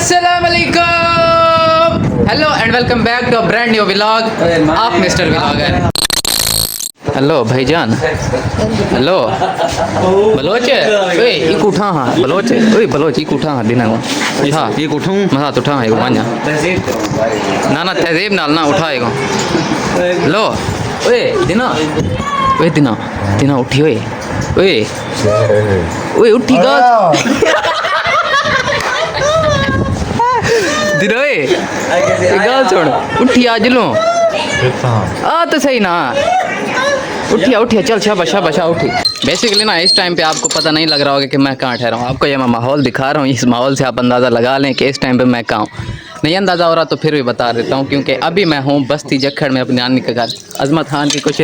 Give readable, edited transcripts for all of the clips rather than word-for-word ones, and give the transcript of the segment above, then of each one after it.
अस्सलामुअलैकुम, hello and welcome back to a brand new vlog. आप mister vlogger. Hello भाईजान, hello Baloch ओए इक उठा हां बलोच ओए बलोच इक उठा हां दिना उठा इक उठूं मसा उठा है वान्या ना ना तहजीब नाल ना उठाएगा। हेलो ओए दिना दिना उठी ओए ओए ओए उठी गा दिना ओए गाल छोड़ उठी आज लो आ तो सही ना उठिया चल शाबाश शाबाश उठी। बेसिकली ना इस टाइम पे आपको पता नहीं लग रहा होगा कि मैं कहाँ ठहरा हूँ। आपको ये मैं माहौल दिखा रहा हूँ, इस माहौल से आप अंदाज़ा लगा लें कि इस टाइम पे मैं कहाँ हूँ। नहीं अंदाज़ा हो रहा तो फिर भी बता देता हूँ, क्योंकि अभी मैं हूँ बस्ती जखड़ में अपनी नानी के घर। अजमत खान की कुछ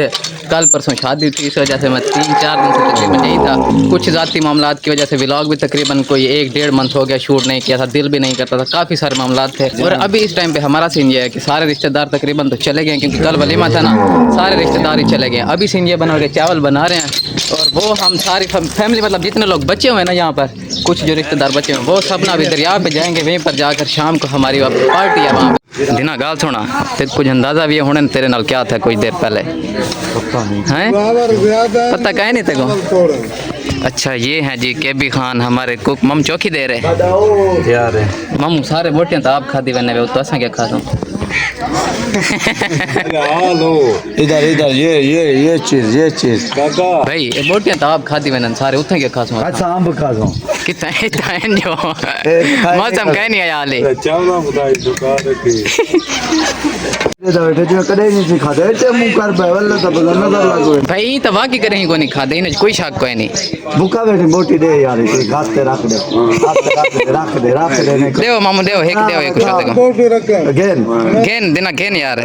कल परसों शादी थी, इस वजह से मैं 3-4 दिन से तकरीबन यही था। कुछ ज़ाती मामलात की वजह से व्लॉग भी तकरीबन कोई 1-1.5 मंथ हो गया शूट नहीं किया था, दिल भी नहीं करता था, काफ़ी सारे मामलात थे। और अभी इस टाइम पे हमारा सीन ये है कि सारे रिश्तेदार तकरीबन तो चले गए, क्योंकि कल वलीमा था ना, सारे रिश्तेदार ही चले गए। अभी सीन ये बना के चावल बना रहे हैं और वो हम सारी फैमिली मतलब जितने लोग बचे हुए हैं ना यहाँ पर, कुछ जो रिश्तेदार बचे हुए हैं वो सब ना अभी दरिया पे जाएंगे, वहीं पर जाकर शाम को हमारी पार्टी है वहाँ पे। दिना गाल सुना तेरे कुछ अंदाज़ा भी होने तेरे नाल क्या था कुछ देर पहले हैं, पता कहे नहीं तेरे को। अच्छा ये हैं जी केबी खान हमारे कुक। मम चौकी दे रहे यार मम सारे बोटियाँ तो आप खाती बने तो असा क्या खाता हूँ। इधर इधर ये चीज भाई ये बोटियाँ तो आप खाती बने सारे उठे क्या खाता हूँ। अच्छा आम खा दो कितना जो मौसम कह नहीं आया हाले भाई तो वाकई करें को नहीं खाते इन्हें कोई शक कोई नहीं। भूखा बैठी बोटी दे यार घाते रख दे देव मामू देव एक देव एक शब्द को गेन देना गेन यार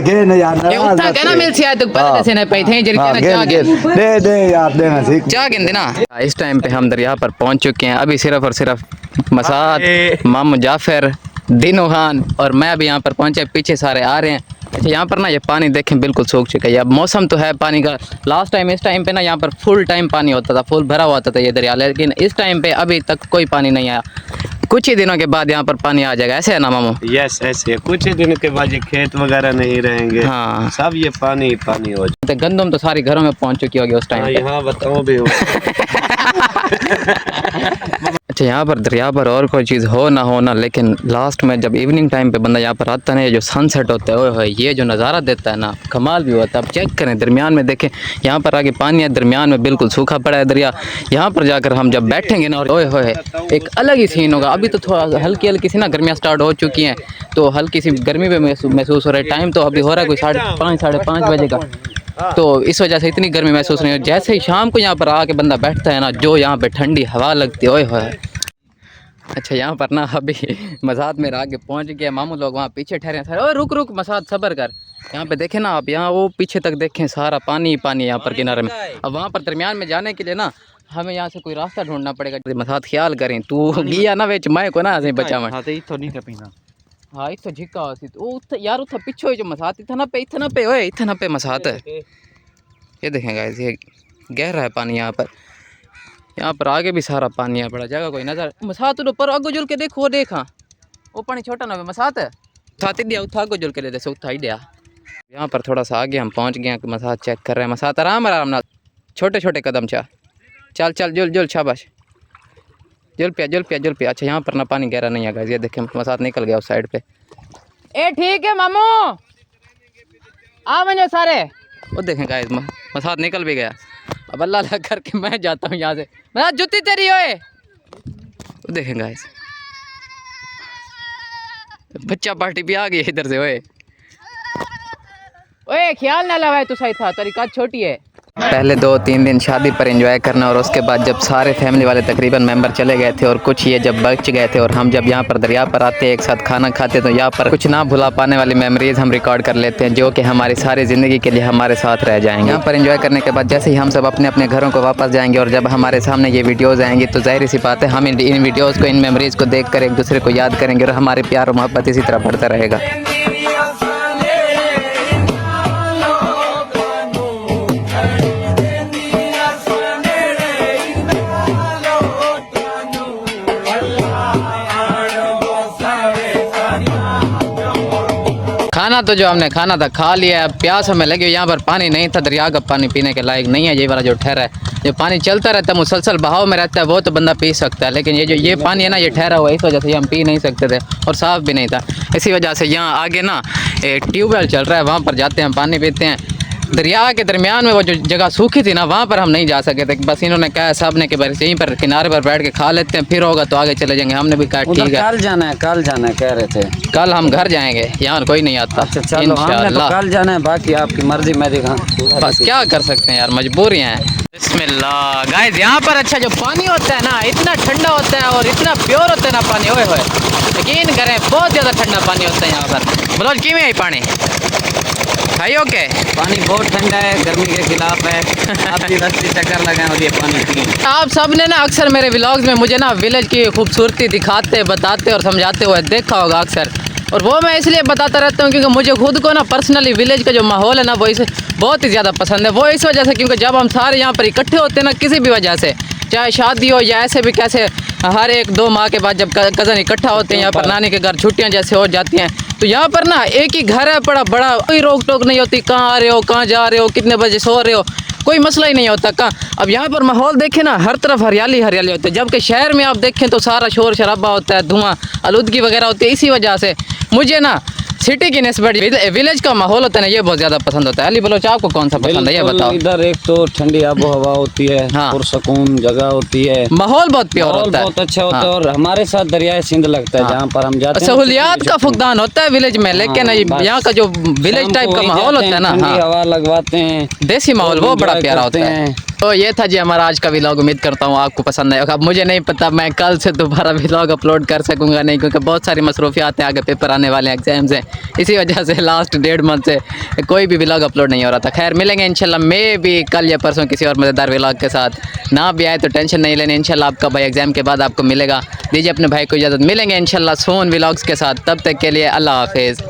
गेन यार ये उठा कहना मिल से तो पहले से नहीं पैसे जरी कहना चाह दे यार देना सीख चाह गेन देना। इस टाइम पे हम दरिया पर पहुंच चुके हैं, अभी सिर्फ और सिर्फ मसाद मामू जाफर दिनो खान और मैं अभी यहाँ पर पहुंचे, पीछे सारे आ रहे हैं। अच्छा यहाँ पर ना ये पानी देखें बिल्कुल सूख चुका है। अब मौसम तो है पानी का, लास्ट टाइम इस टाइम पे ना यहाँ पर फुल टाइम पानी होता था, फुल भरा हुआ था ये दरिया, लेकिन इस टाइम पे अभी तक कोई पानी नहीं आया। कुछ ही दिनों के बाद यहाँ पर पानी आ जाएगा, ऐसे है ना मामू? यस ऐसे कुछ ही दिनों के बाद ये खेत वगैरह नहीं रहेंगे। हाँ सब ये पानी पानी हो जाए। गंदम तो सारी घरों में पहुँच चुकी होगी उस टाइम। यहाँ बताओ भी हो। अच्छा यहाँ पर दरिया पर और कोई चीज़ हो ना, लेकिन लास्ट में जब इवनिंग टाइम पे बंदा यहाँ पर आता है ना, ये जो सनसेट होता है ओए ये जो नज़ारा देता है ना कमाल भी होता है। अब चेक करें दरमियान में देखें, यहाँ पर आगे पानी है, दरमियान में बिल्कुल सूखा पड़ा है दरिया। यहाँ पर जाकर हम जब बैठेंगे ना और ओए एक अलग ही सीन होगा। अभी तो थोड़ा हल्की हल्की सी ना गर्मियाँ स्टार्ट हो चुकी हैं, तो हल्की सी गर्मी भी महसूस हो रहा है। टाइम तो अभी हो रहा है कोई 5:30 साढ़े 5 बजे का, तो इस वजह से इतनी गर्मी महसूस नहीं हो। जैसे ही शाम को यहाँ पर आके बंदा बैठता है ना, जो यहाँ पे ठंडी हवा लगती है ओए होए। अच्छा यहाँ पर ना अभी मसाद मेरा आगे पहुँच गया, मामू लोग वहाँ पीछे ठहरे हैं। और रुक मसाद सब्र कर। यहाँ पे देखें ना आप, यहाँ वो पीछे तक देखें सारा पानी ही पानी है यहाँ पर किनारे में। अब वहाँ पर दरमियान में जाने के लिए ना हमें यहाँ से कोई रास्ता ढूंढना पड़ेगा। मसाद ख्याल करें तू गया ना बेच मैं को ना बचा मैं हाँ इतना झिका यार उतना पिछो जो मसाद इतना पे ओए इतना पे मसाद है। ये देखें गाइस ये गहरा है पानी यहाँ पर आगे भी सारा पानी है, बड़ा जगह कोई नजर मसात ऊपर अगो जुल के देखो देखा वो पानी छोटा ना मसात है उठाते दिया उठा अगो जुल के ले जैसे उठा ही दिया। यहाँ पर थोड़ा सा आगे हम पहुँच गए, मसात चेक कर रहे हैं। मसात आराम ना छोटे छोटे कदम चल जुल शाबाश जुल पिया। अच्छा यहाँ पर ना पानी गहरा नहीं है, ये देखें मसात निकल गया उस साइड पे। ए ठीक है मामू आ बने सारे वो देखें गाइस मसात निकल भी गया। अब अल्लाह अल्लाह करके मैं जाता हूँ यहाँ से, मैं जुत्ती तेरी ओए वो देखें गाइस बच्चा पार्टी भी आ गई इधर से ओए ख्याल ना लगाए तो सही था, तरीका छोटी है। पहले 2-3 दिन शादी पर एंजॉय करना और उसके बाद जब सारे फैमिली वाले तकरीबन मेंबर चले गए थे और कुछ ये जब बच गए थे और हम जब यहाँ पर दरिया पर आते एक साथ खाना खाते तो यहाँ पर कुछ ना भुला पाने वाली मेमोरीज हम रिकॉर्ड कर लेते हैं, जो कि हमारी सारी ज़िंदगी के लिए हमारे साथ रह जाएंगे। यहाँ पर एंजॉय करने के बाद जैसे ही हम सब अपने अपने घरों को वापस जाएंगे और जब हमारे सामने ये वीडियोज़ आएंगी तो जाहिर सी बात है हम इन वीडियोज़ को इन मेमोरीज़ को देख कर एक दूसरे को याद करेंगे और हमारे प्यार और मोहब्बत इसी तरह बढ़ता रहेगा। खाना तो जो हमने खाना था खा लिया है, प्यास हमें लगी। यहाँ पर पानी नहीं था, दरिया का पानी पीने के लायक नहीं है। ये वाला जो ठहरा है, जो पानी चलता रहता है मुसलसल बहाव में रहता है, वो तो बंदा पी सकता है। लेकिन ये पानी है ना, ये ठहरा हुआ, इस वजह से हम पी नहीं सकते थे और साफ़ भी नहीं था। इसी वजह से यहाँ आगे ना एक ट्यूबवेल चल रहा है, वहाँ पर जाते हैं, पानी पीते हैं। दरिया के दरमियान में वो जो जगह सूखी थी ना, वहाँ पर हम नहीं जा सके थे। बस इन्होंने कहा साहब ने कि बस यहीं पर किनारे पर बैठ के खा लेते हैं, फिर होगा तो आगे चले जाएंगे। हमने भी कहा ठीक है, कल जाना है कह रहे थे। कल हम घर जाएंगे, यहाँ कोई नहीं आता। अच्छा चलो, हमने तो कल जाना है, बाकी आपकी मर्जी। मैं दिखा बस क्या कर सकते हैं यार, मजबूरियाँ हैं। बिस्मिल्लाह गाइस, यहाँ पर अच्छा जो पानी होता है ना, इतना ठंडा होता है और इतना प्योर होता है ना पानी, ओए होए यकीन करें, बहुत ज़्यादा ठंडा पानी होता है यहाँ पर। बोलो किमें है पानी भाई? ओके, पानी बहुत ठंडा है, गर्मी के खिलाफ है। आप भी रस्ते चक्कर लगाएं और ये पानी पिए। आप सब ने ना अक्सर मेरे व्लॉग्स में मुझे ना विलेज की खूबसूरती दिखाते, बताते और समझाते हुए देखा होगा अक्सर। और वो मैं इसलिए बताता रहता हूँ क्योंकि मुझे खुद को ना पर्सनली विलेज का जो माहौल है ना, वो इसे बहुत ही ज़्यादा पसंद है। वो इस वजह से क्योंकि जब हम सारे यहाँ पर इकट्ठे होते हैं ना, किसी भी वजह से, चाहे शादी हो या ऐसे भी कैसे, हर 1-2 माह के बाद जब कज़न इकट्ठा होते हैं यहाँ पर नानी के घर, छुट्टियाँ जैसे हो जाती हैं, तो यहाँ पर ना एक ही घर है बड़ा, कोई रोक टोक नहीं होती, कहाँ आ रहे हो, कहाँ जा रहे हो, कितने बजे सो रहे हो, कोई मसला ही नहीं होता कहाँ। अब यहाँ पर माहौल देखें ना, हर तरफ हरियाली हरियाली होती है, जबकि शहर में आप देखें तो सारा शोर शराबा होता है, धुआं आलूदगी वगैरह होती है। इसी वजह से मुझे ना सिटी की निस्बत विलेज का माहौल होता है ना, ये बहुत ज़्यादा पसंद होता है। अली बलोच, आपको कौन सा पसंद है ये बताओ? इधर एक तो ठंडी आबो हवा होती है, हाँ। और सुकून जगह होती है, माहौल बहुत प्योर होता है, बहुत अच्छा होता है। हाँ। और हमारे साथ दरिया सिंध लगता है, जहाँ पर हम जाते हैं, सहूलियात का फुकदान होता है विलेज में, लेकिन यहाँ का जो विलेज टाइप का माहौल होता है ना, हाँ, हवा लगवाते हैं, देसी माहौल, वो बड़ा प्यारा होता है। तो ये था जी हमारा आज का व्लॉग। उम्मीद करता हूँ आपको पसंद आएगा। अब मुझे नहीं पता मैं कल से दोबारा व्लॉग अपलोड कर सकूँगा नहीं, क्योंकि बहुत सारी मसरूफियात हैं, आगे पेपर आने वाले हैं, एग्जाम्स हैं, इसी वजह से लास्ट 1.5 मंथ से कोई भी व्लॉग अपलोड नहीं हो रहा था। खैर मिलेंगे इंशाल्लाह, मैं भी कल या परसों किसी और मज़ेदार व्लॉग के साथ। ना भी आए तो टेंशन नहीं लेने, इंशाल्लाह आपका भाई एग्ज़ाम के बाद आपको मिलेगा। दीजिए अपने भाई को इजाज़त, मिलेंगे इंशाल्लाह सोन व्लॉग्स के साथ। तब तक के लिए अल्लाह हाफिज़।